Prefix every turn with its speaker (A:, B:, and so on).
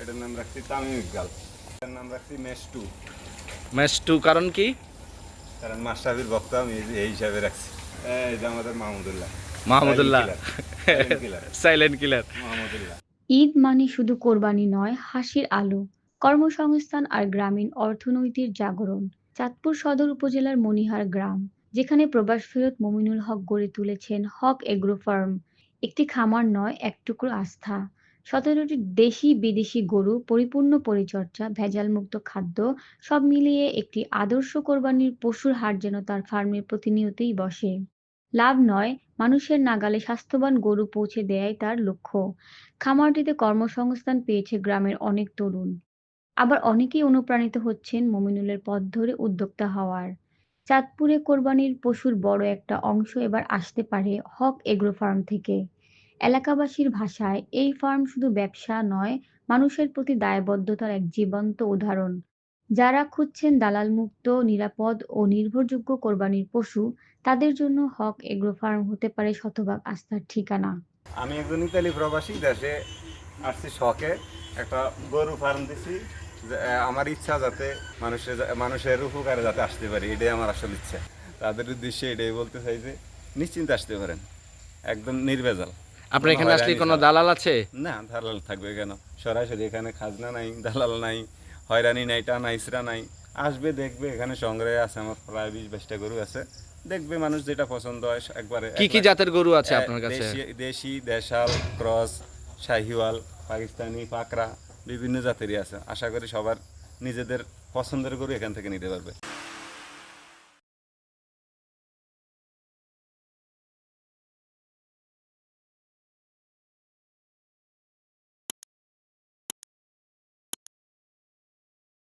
A: এটার নাম রাখছি তামিম ইকবাল। এটার নাম রাখছি মেস 2।
B: মেস 2 কারণ কি?
A: কারণ মাশরাফির ভক্ত আমি এই হিসাবে রাখছি। এই যে আমাদের Mahmudullah,
B: Mahmudullah
A: silent killer
B: silent killer.
A: Mahmudullah.
C: Eid মানে শুধু কোরবানি নয়, হাসির আলো, কর্মসংস্থান আর গ্রামীণ অর্থনীতির জাগরণ। চাঁদপুর সদর উপজেলার মণিহার গ্রাম, যেখানে প্রবাস ফেরত মমিনুল হক গড়ে তুলেছেন হক এগ্রো ফার্ম, একটি খামার নয়, এক টুকরো আস্থা। ১৭টি দেশি বিদেশি গরু, পরিপূর্ণ পরিচর্যা, ভেজালমুক্ত খাদ্য, সব মিলিয়ে একটি আদর্শ কোরবানির পশুর হাট যেন তার ফার্মে প্রতিনিয়তই বসে। লাভ নয়, মানুষের নাগালে স্বাস্থ্যবান গরু পৌঁছে দেয়াই তার লক্ষ্য। খামারটিতে কর্মসংস্থান পেয়েছে গ্রামের অনেক তরুণ। আবার অনেকেই অনুপ্রাণিত হচ্ছেন মমিনুলের পথ ধরে উদ্যোক্তা হওয়ার। চাঁদপুরে কোরবানির পশুর বড় একটা অংশ এবার আসতে পারে হক এগ্রো ফার্ম থেকে। এলাকাবাসীর ভাষায় এই ফার্ম শুধু ব্যবসা নয়, মানুষের প্রতি দায়বদ্ধতার এক জীবন্ত উদাহরণ। যারা খুঁজছেন দালালমুক্ত, নিরাপদ ও নির্ভরযোগ্য কোরবানির পশু, তাদের জন্য হক এগ্রো ফার্ম হতে পারে শতভাগ আস্থার ঠিকানা।
A: আমি একজন ইতালি প্রবাসী, দেশে আসছি শখে, একটা গরু ফার্ম দিছি। আমার ইচ্ছা যাতে মানুষের উপকারে যাতে আসতে পারি, এটাই আমার আসল ইচ্ছা। তাদের উদ্দেশ্যে এটাই বলতে চাই যে নিশ্চিন্তে আসতে পারেন, একদম নির্ভেজাল।
B: আপনার এখানে আসলে কোনো দালাল আছে?
A: না, দালাল থাকবে কেন? সরাসরি এখানে খাজনা নাই, দালাল নাই, হয়রানি নাই, টানা ইসরা নাই। আসবে, দেখবে, এখানে সংগ্রহে আছে আমার প্রায় 20-22টা গরু আছে। দেখবে মানুষ যেটা পছন্দ হয় একবারে।
B: কি জাতের গরু আছে আপনার কাছে?
A: দেশি, দেশাল, ক্রস, শাহিওয়াল, পাকিস্তানি, পাকড়া, বিভিন্ন জাতেরই আছে। আশা করি সবার নিজেদের পছন্দের গরু এখান থেকে নিতে পারবে।